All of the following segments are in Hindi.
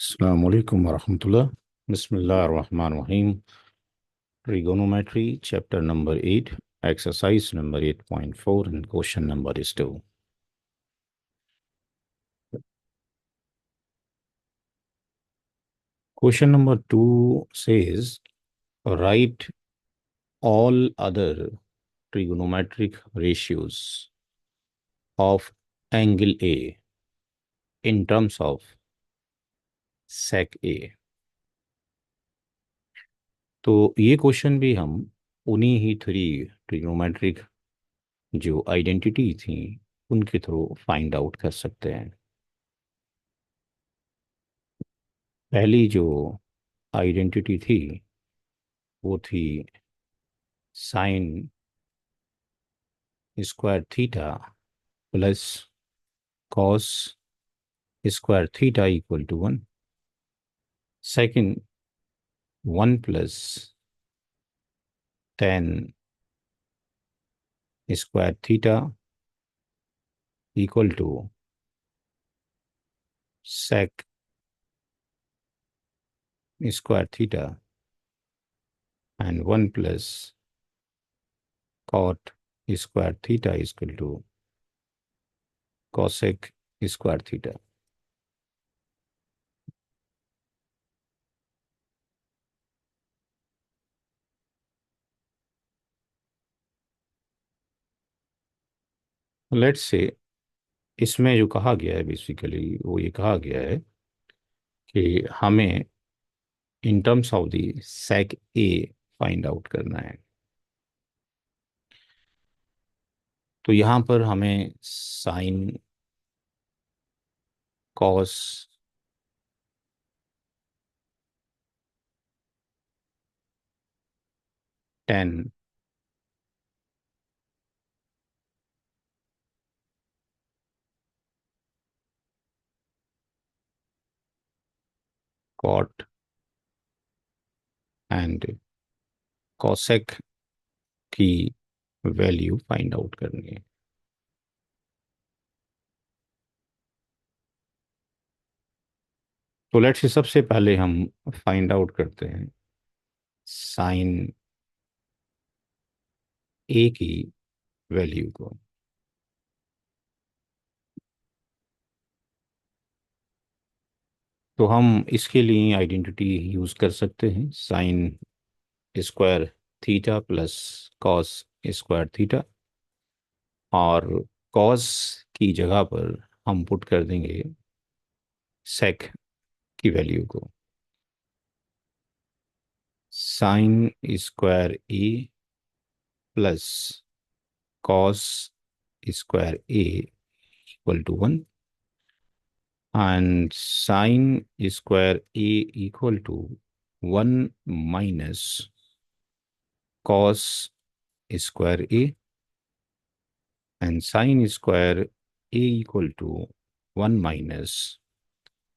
Assalamu alaikum wa rahmatullah. Bismillah ar-Rahman ar-Rahim. Trigonometry, chapter number 8, exercise number 8.4, and question number is 2. Question number 2 says, write all other trigonometric ratios of angle A in terms of sec A. तो ये क्वेश्चन भी हम उन्हीं ही थ्री ट्रिग्नोमेट्रिक जो आइडेंटिटी थी उनके थ्रू फाइंड आउट कर सकते हैं। पहली जो आइडेंटिटी थी वो थी sine square theta plus cos square theta equal to 1। Second, 1 + tan square theta equal to sec square theta and 1 + cot square theta equal to cosec square theta. Let's say इसमें जो कहा गया है बेसिकली वो ये कहा गया है कि हमें in terms of the sec A find out करना है। तो यहाँ पर हमें sine cos tan cot and cosec की वैल्यू फाइंड आउट करनी है। तो लेट्स से सबसे पहले हम फाइंड आउट करते हैं साइन ए की वैल्यू को। तो हम इसके लिए आइडेंटिटी यूज कर सकते हैं sign square theta plus cos square theta, और कॉस की जगह पर हम पुट कर देंगे सेक की वैल्यू को। Sine square A plus cos square A equal to 1 and sine square A equal to 1 minus cos square A and sine square A equal to 1 minus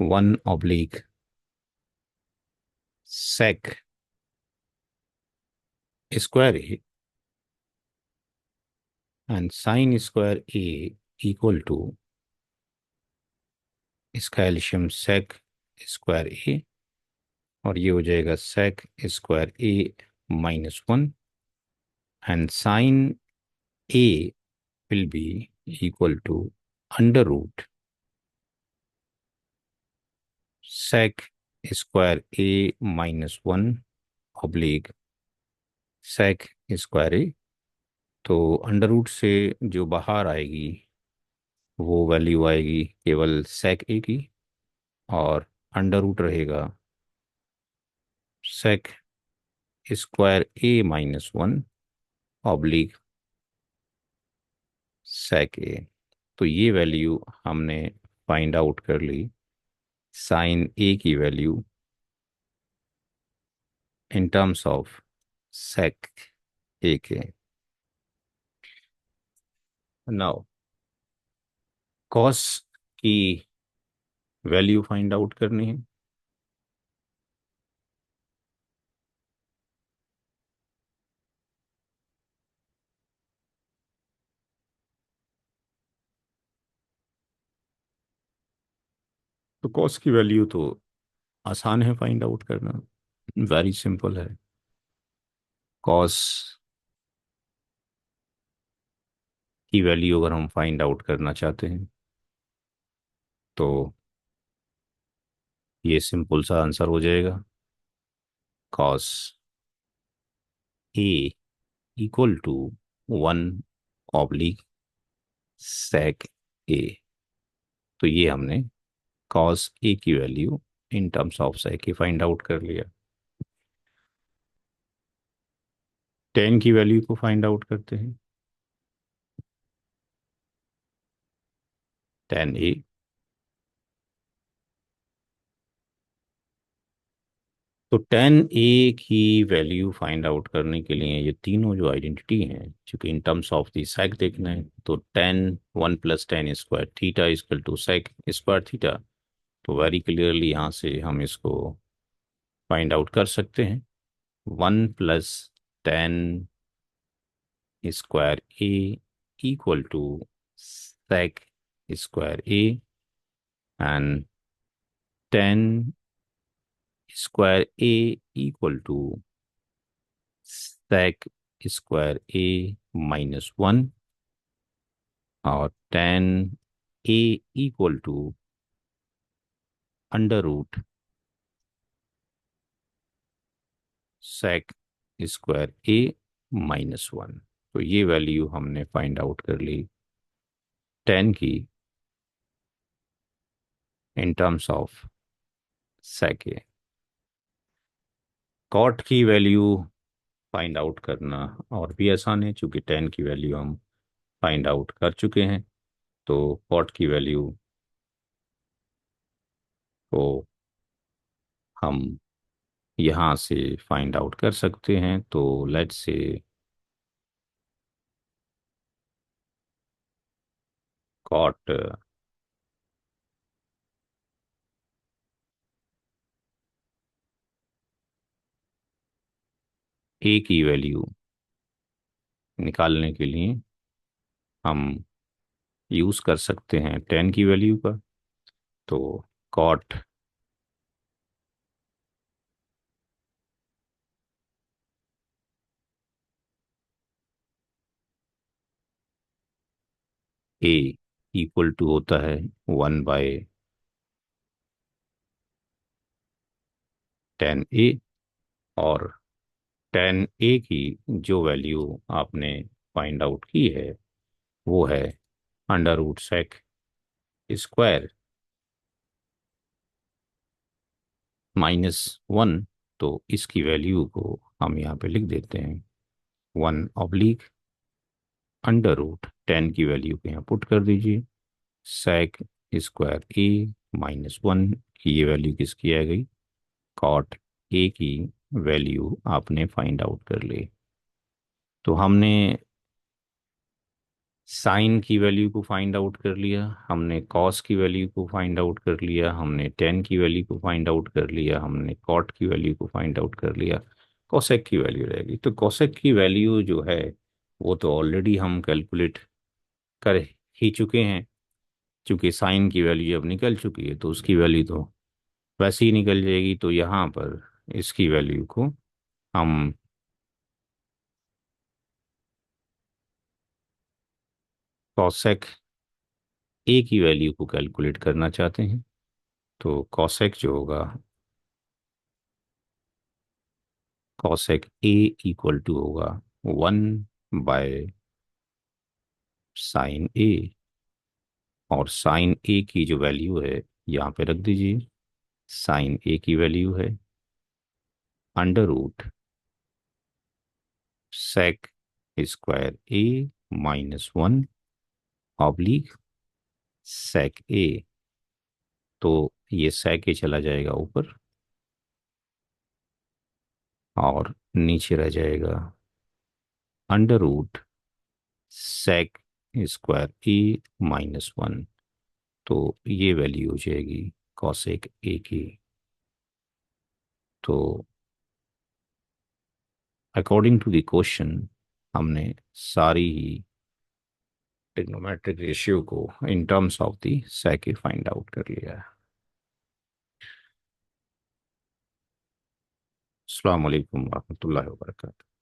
1 oblique sec square A and sine square A equal to इसका एल्शियम सेक स्क्वायर ए, और ये हो जाएगा sec square A -1 and sine A will be equal to under root sec square A -1 oblique sec square ए। तो अंडर रूट से जो बाहर आएगी वो वैल्यू आएगी केवल सेक ए की, और अंडर रूट रहेगा सेक square A -1 oblique sec A. तो ये वैल्यू हमने फाइंड आउट कर ली साइन ए की value in terms of sec A के। नाउ कॉस की वैल्यू फाइंड आउट करनी है। तो कॉस की वैल्यू तो आसान है फाइंड आउट करना, वेरी सिंपल है। कॉस की वैल्यू अगर हम फाइंड आउट करना चाहते हैं तो ये सिंपल सा आंसर हो जाएगा, cos A equal to 1 sec A. तो ये हमने कॉस ए की value in terms of sec A find out कर लिया। टेन की वैल्यू को फाइंड आउट करते हैं। टेन ए, तो टेन ए की वैल्यू फाइंड आउट करने के लिए ये तीनों जो आइडेंटिटी हैं, चूंकि in terms of the sec देखना है, तो tan, 1 + tan² theta equal to sec square theta. तो वेरी क्लियरली यहाँ से हम इसको फाइंड आउट कर सकते हैं। 1 + tan² equal to sec square A, and tan² equal to sec square A -1, और tan equal to under root sec square A -1। तो ये वैल्यू हमने फाइंड आउट कर ली tan की in terms of sec A. Cot की वैल्यू फाइंड आउट करना और भी आसान है, चूंकि tan की वैल्यू हम फाइंड आउट कर चुके हैं। तो कॉट की वैल्यू को हम यहाँ से फाइंड आउट कर सकते हैं। तो लेट्स से कॉट ए की वैल्यू निकालने के लिए हम यूज़ कर सकते हैं tan की वैल्यू का। तो कॉट ए इक्वल टू होता है 1/tan A, और tan A की जो वैल्यू आपने फाइंड आउट की है वो है अंडर रूट सेक² -1। तो इसकी वैल्यू को हम यहाँ पे लिख देते हैं 1/√tan की वैल्यू को यहाँ पुट कर दीजिए। सेक स्क्वायर ए -1 की ये वैल्यू किसकी आ गई, कॉट ए की वैल्यू आपने फाइंड आउट कर ली। तो हमने साइन की वैल्यू को फाइंड आउट कर लिया, हमने कॉस की वैल्यू को फाइंड आउट कर लिया, हमने टेन की वैल्यू को फाइंड आउट कर लिया, हमने कॉट की वैल्यू को फाइंड आउट कर लिया। कोसेक की वैल्यू रहेगी। तो कोसेक की वैल्यू जो है वो तो ऑलरेडी हम कैलकुलेट कर ही चुके हैं, क्योंकि साइन की वैल्यू अब निकल चुकी है तो उसकी वैल्यू तो वैसे ही निकल जाएगी। तो यहाँ पर इसकी वैल्यू को हम कॉसेक ए की वैल्यू को कैलकुलेट करना चाहते हैं। तो कॉसेक जो होगा, कॉसेक ए इक्वल टू होगा 1/sin A, और साइन ए की जो वैल्यू है यहाँ पे रख दीजिए। साइन ए की वैल्यू है under root sec square A -1/sec A। तो ये sec A चला जाएगा ऊपर और नीचे रह जाएगा under root sec square A -1। तो ये वैल्यू हो जाएगी कॉसेक ए की। तो अकॉर्डिंग टू द क्वेश्चन हमने सारी ही ट्रिग्नोमेट्रिक रेशियो को इन terms of the sec A find out कर लिया है। अस्सलाम वालेकुम रहमतुल्लाहि व बरकातहू।